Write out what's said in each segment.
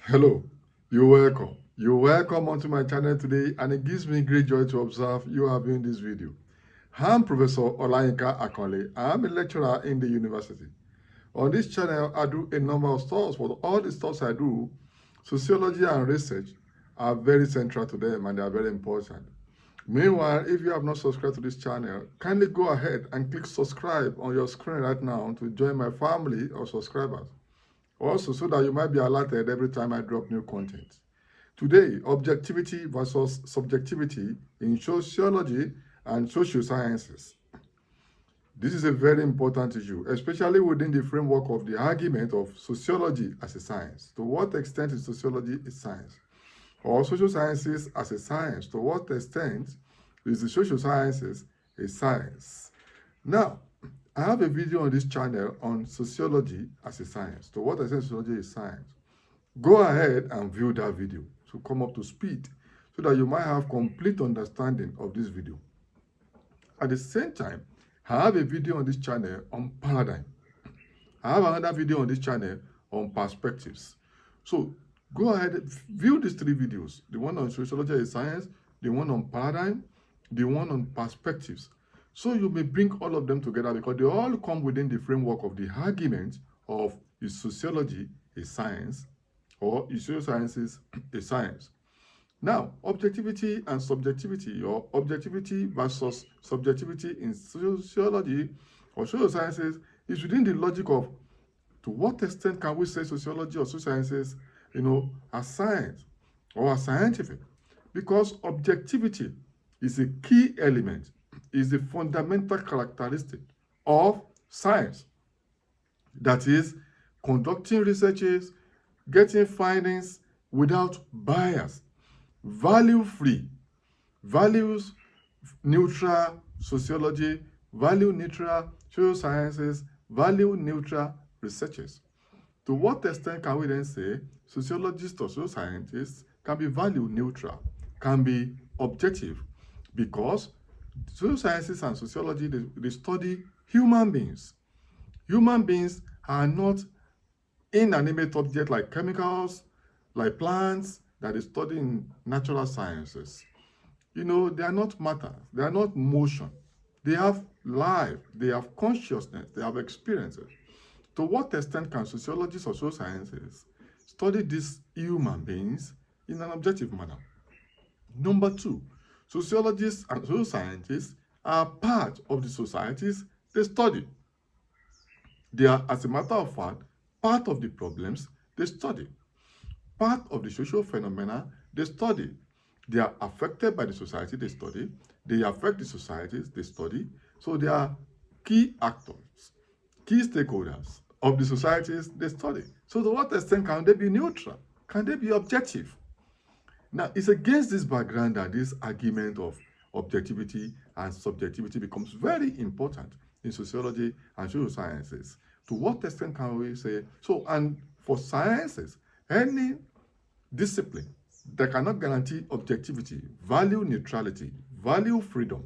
Hello, you're welcome. You're welcome onto my channel today, and it gives me great joy to observe you are viewing this video. I'm Professor Olayinka Akonle. I'm a lecturer in the university. On this channel, I do a number of stuff, but all the stuff I do, sociology and research, are very central to them and they are very important. Meanwhile, if you have not subscribed to this channel, kindly go ahead and click subscribe on your screen right now to join my family of subscribers. Also, so that you might be alerted every time I drop new content. Today, objectivity versus subjectivity in sociology and social sciences. This is a very important issue, especially within the framework of the argument of sociology as a science. To what extent is sociology a science? Or social sciences as a science? To what extent is the social sciences a science? Now, I have a video on this channel on sociology as a science. To what extent sociology is science? Go ahead and view that video to come up to speed so that you might have complete understanding of this video. At the same time, I have a video on this channel on paradigm. I have another video on this channel on perspectives. So go ahead, view these three videos. The one on sociology as a science, the one on paradigm, the one on perspectives. So you may bring all of them together because they all come within the framework of the argument of is sociology a science or is social sciences a science. Now, objectivity and subjectivity, or objectivity versus subjectivity in sociology or social sciences, is within the logic of to what extent can we say sociology or social sciences, as science or as scientific? Because objectivity is a key element, is the fundamental characteristic of science. That is, conducting researches, getting findings without bias, value-free, values-neutral sociology, value-neutral social sciences, value-neutral researches. To what extent can we then say sociologists or social scientists can be value-neutral, can be objective? Because social sciences and sociology, they study human beings. Human beings are not inanimate objects like chemicals, like plants that is studied in natural sciences. They are not matter, they are not motion. They have life, they have consciousness, they have experiences. To what extent can sociologists or social sciences study these human beings in an objective manner? Number two, sociologists and social scientists are part of the societies they study. They are, as a matter of fact, part of the problems they study, part of the social phenomena they study. They are affected by the society they study. They affect the societies they study. So they are key actors, key stakeholders of the societies they study. So to what extent can they be neutral? Can they be objective? Now, it's against this background that this argument of objectivity and subjectivity becomes very important in sociology and social sciences. To what extent can we say so? And for sciences, any discipline that cannot guarantee objectivity, value neutrality, value freedom.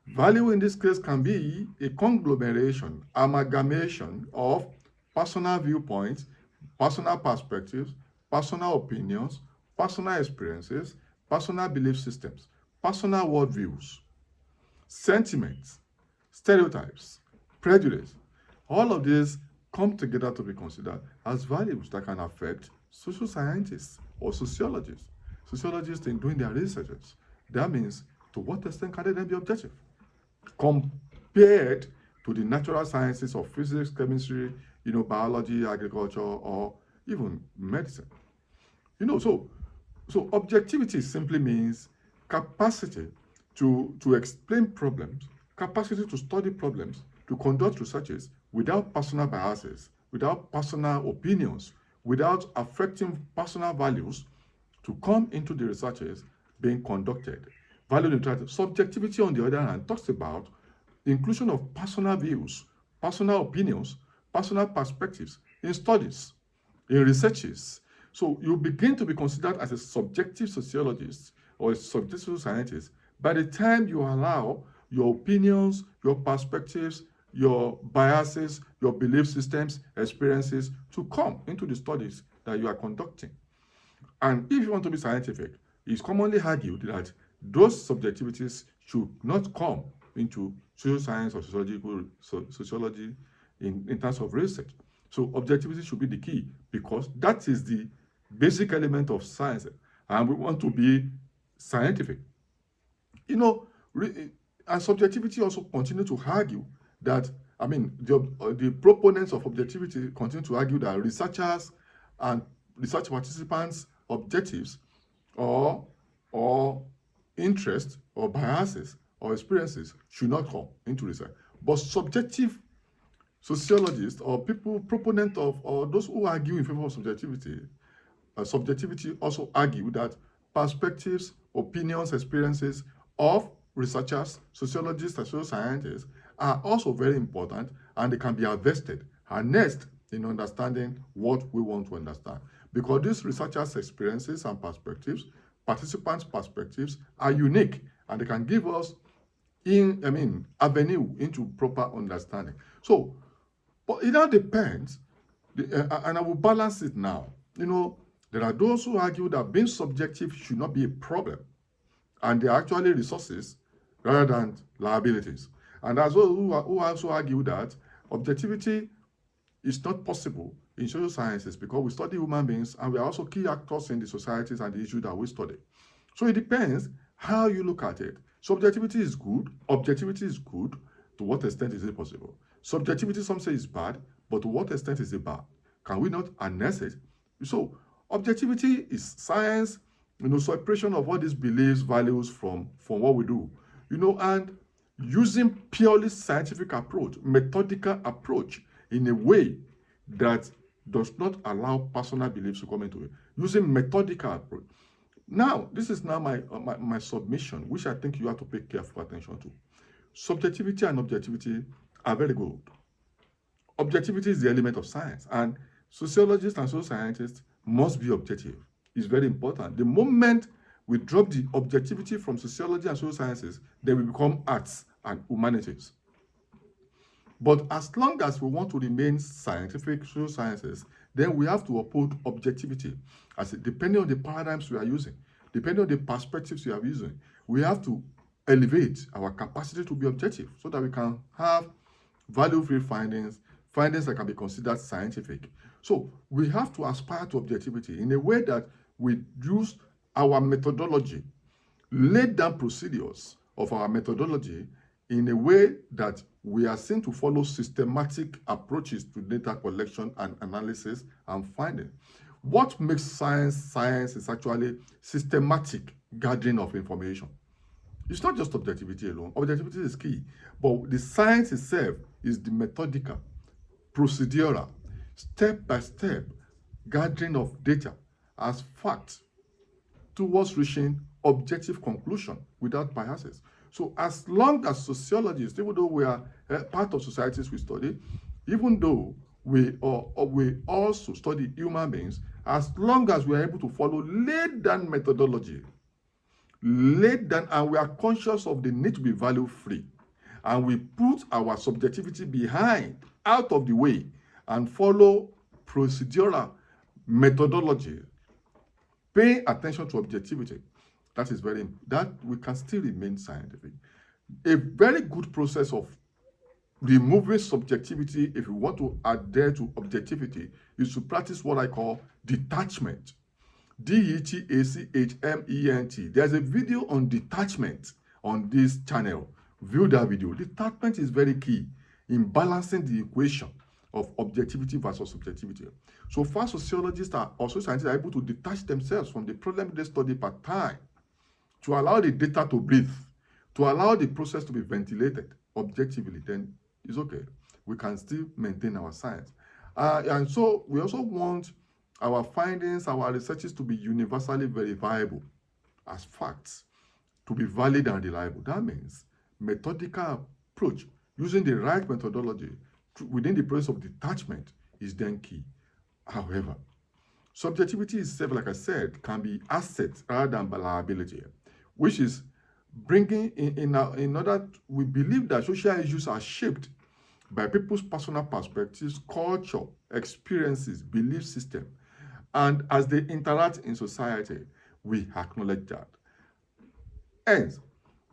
Value in this case can be a conglomeration, amalgamation of personal viewpoints, personal perspectives, personal opinions, personal experiences, personal belief systems, personal worldviews, sentiments, stereotypes, prejudice. All of these come together to be considered as values that can affect social scientists or sociologists. Sociologists in doing their researches. That means, to what extent can they then be objective? Compared to the natural sciences of physics, chemistry, biology, agriculture, or even medicine. So objectivity simply means capacity to explain problems, capacity to study problems, to conduct researches without personal biases, without personal opinions, without affecting personal values, to come into the researches being conducted. Value neutrality. Subjectivity, on the other hand, talks about the inclusion of personal views, personal opinions, personal perspectives in studies, in researches. So you begin to be considered as a subjective sociologist or a subjective scientist by the time you allow your opinions, your perspectives, your biases, your belief systems, experiences to come into the studies that you are conducting. And if you want to be scientific, it's commonly argued that those subjectivities should not come into social science or sociology in terms of research. So objectivity should be the key, because that is the basic element of science, and we want to be scientific. You know, and subjectivity also continue to argue that, the proponents of objectivity continue to argue that researchers and research participants' objectives or interest or biases or experiences should not come into research. But subjective sociologists or people proponent of, or those who argue in favor of subjectivity also argue that perspectives, opinions, experiences of researchers, sociologists, and social scientists are also very important, and they can be harnessed in understanding what we want to understand. Because these researchers' experiences and perspectives, participants' perspectives, are unique, and they can give us avenue into proper understanding. So, but it all depends, and I will balance it now. There are those who argue that being subjective should not be a problem, and they are actually resources rather than liabilities. And there's those who also argue that objectivity is not possible in social sciences because we study human beings, and we are also key actors in the societies and the issues that we study. So it depends how you look at it. Subjectivity is good. Objectivity is good. To what extent is it possible? Subjectivity, some say, is bad, but to what extent is it bad? Can we not harness it? So objectivity is science, separation of all these beliefs, values from what we do, and using purely scientific approach, methodical approach, in a way that does not allow personal beliefs to come into it. Using methodical approach. Now, this is now my submission, which I think you have to pay careful attention to. Subjectivity and objectivity are very good. Objectivity is the element of science, and sociologists and social scientists must be objective. It's very important. The moment we drop the objectivity from sociology and social sciences, then we become arts and humanities. But as long as we want to remain scientific social sciences, then we have to uphold objectivity. Depending on the paradigms we are using, depending on the perspectives we are using, we have to elevate our capacity to be objective so that we can have value-free findings that can be considered scientific. So we have to aspire to objectivity in a way that we use our methodology, lay down procedures of our methodology in a way that we are seen to follow systematic approaches to data collection and analysis and finding. What makes science is actually systematic gathering of information. It's not just objectivity alone. Objectivity is key, but the science itself is the methodical, procedural, step-by-step gathering of data as facts towards reaching objective conclusion without biases. So as long as sociologists, even though we are part of societies we study, even though we also study human beings, as long as we are able to follow laid down methodology, and we are conscious of the need to be value free, and we put our subjectivity behind, out of the way, and follow procedural methodology, pay attention to objectivity, that we can still remain scientific. A very good process of removing subjectivity, if you want to adhere to objectivity, is to practice what I call detachment. DETACHMENT. There's a video on detachment on this channel. View that video. Detachment is very key in balancing the equation of objectivity versus subjectivity. So far, sociologists or social scientists are able to detach themselves from the problem they study per time, to allow the data to breathe, to allow the process to be ventilated objectively, then it's okay. We can still maintain our science. And so we also want our findings, our researches to be universally verifiable as facts, to be valid and reliable. That means methodical approach, using the right methodology within the process of detachment is then key. However, subjectivity itself, like I said, can be asset rather than liability, which is bringing in order, we believe that social issues are shaped by people's personal perspectives, culture, experiences, belief system, And as they interact in society, we acknowledge that. Hence,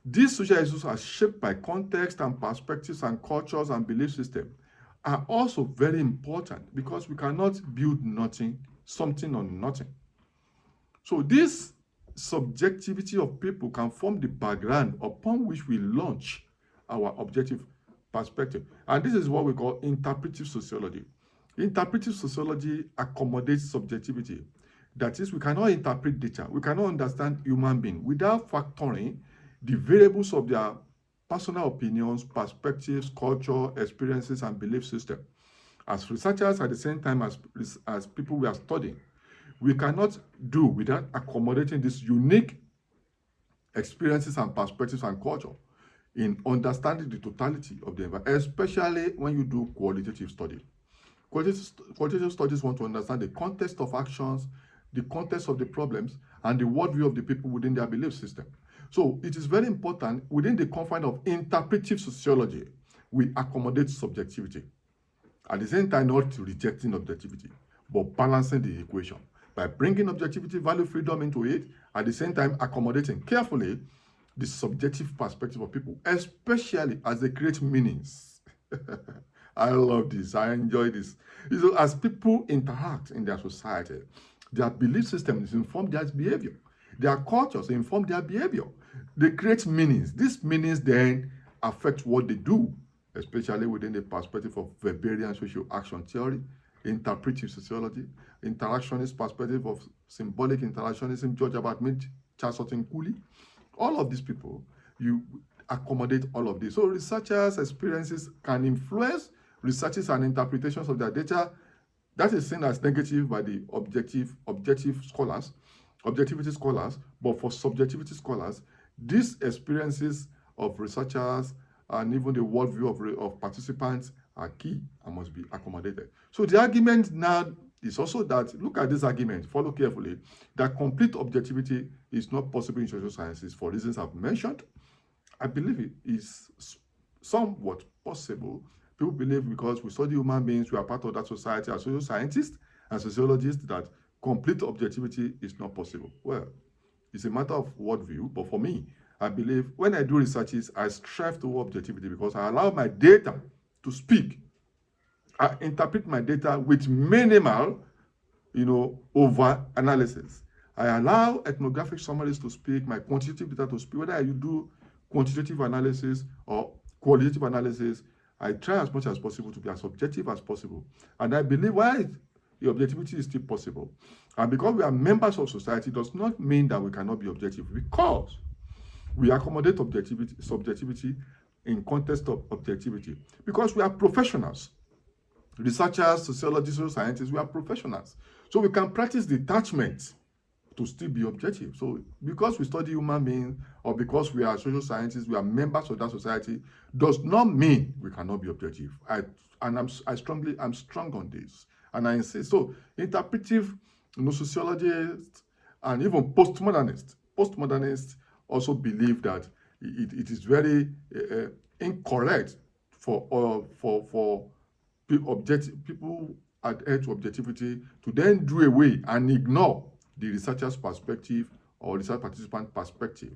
these social issues are shaped by context and perspectives and cultures and belief systems are also very important because we cannot build something on nothing. So this subjectivity of people can form the background upon which we launch our objective perspective. And this is what we call interpretive sociology. Interpretive sociology accommodates subjectivity. That is, we cannot interpret data. We cannot understand human beings without factoring the variables of their personal opinions, perspectives, culture, experiences, and belief system. As researchers, at the same time as people we are studying, we cannot do without accommodating these unique experiences and perspectives and culture in understanding the totality of the environment, especially when you do qualitative studies. Qualitative studies want to understand the context of actions, the context of the problems, and the worldview of the people within their belief system. So it is very important within the confine of interpretive sociology, we accommodate subjectivity. At the same time, not rejecting objectivity, but balancing the equation by bringing objectivity, value, freedom into it, at the same time accommodating carefully the subjective perspective of people, especially as they create meanings. I love this. I enjoy this. So as people interact in their society, their belief systems inform their behavior. Their cultures inform their behavior. They create meanings. These meanings then affect what they do, especially within the perspective of Weberian social action theory, interpretive sociology, interactionist perspective of symbolic interactionism, George Herbert Mead, Charles Sutton Cooley. All of these people, you accommodate all of this. So researchers' experiences can influence researches and interpretations of their data. That is seen as negative by the objectivity scholars, but for subjectivity scholars, these experiences of researchers and even the worldview of participants are key and must be accommodated. So the argument now is also that, look at this argument, follow carefully, that complete objectivity is not possible in social sciences for reasons I've mentioned. I believe it is somewhat possible. People believe because we study human beings, we are part of that society as social scientists and sociologists, that complete objectivity is not possible. Well, it's a matter of worldview, but for me, I believe when I do researches, I strive to objectivity because I allow my data to speak. I interpret my data with minimal, over analysis. I allow ethnographic summaries to speak, my quantitative data to speak. Whether you do quantitative analysis or qualitative analysis, I try as much as possible to be as objective as possible. And I believe why the objectivity is still possible. And because we are members of society does not mean that we cannot be objective, because we accommodate subjectivity in context of objectivity. Because we are professionals. Researchers, sociologists, social scientists, we are professionals. So we can practice detachment to still be objective. So because we study human beings or because we are social scientists, we are members of that society, does not mean we cannot be objective. I'm strong on this. And I insist. So interpretive sociologists and even postmodernists also believe that it is very incorrect for people adhere to objectivity to then do away and ignore the researcher's perspective or research participant perspective.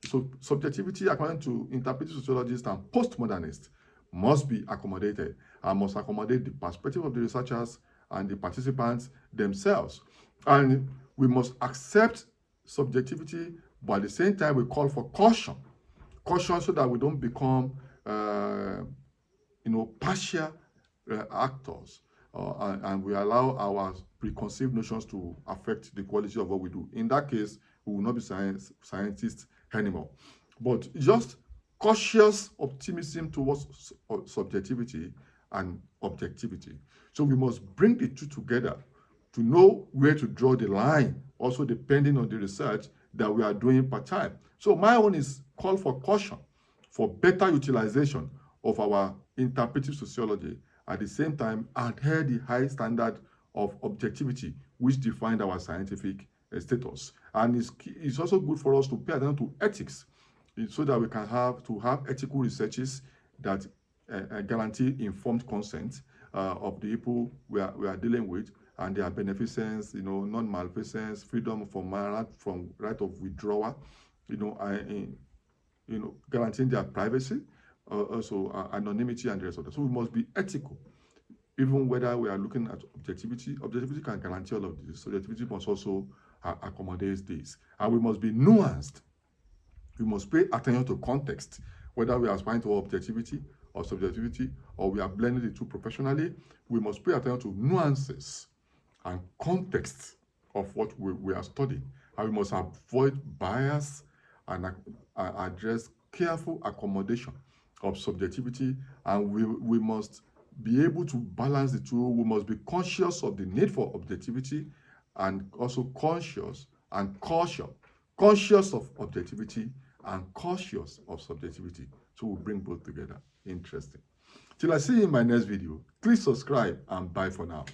So subjectivity, according to interpretive sociologists and postmodernists, must be accommodated and must accommodate the perspective of the researchers and the participants themselves. And we must accept subjectivity, but at the same time we call for caution so that we don't become partial actors, and we allow our preconceived notions to affect the quality of what we do. In that case, we will not be scientists anymore. But just cautious optimism towards subjectivity and objectivity. So we must bring the two together to know where to draw the line, also depending on the research that we are doing per time. So my own is call for caution, for better utilization of our interpretive sociology, at the same time adhere the high standard of objectivity which defined our scientific status. And it's also good for us to pay attention to ethics so that we can have ethical researches that guarantee informed consent of the people we are dealing with, and their beneficence, non-malfeasance, freedom from right of withdrawal, guaranteeing their privacy, also anonymity and the rest of that. So we must be ethical. Even whether we are looking at objectivity can guarantee all of this. Subjectivity must also accommodate this. And we must be nuanced. We must pay attention to context, whether we are aspiring to objectivity or subjectivity, or we are blending the two professionally. We must pay attention to nuances and context of what we are studying. And we must avoid bias and address careful accommodation of subjectivity. And we must be able to balance the two. We must be conscious of the need for objectivity and also conscious of objectivity and cautious of subjectivity. So we'll bring both together. Interesting. Till I see you in my next video, please subscribe and bye for now.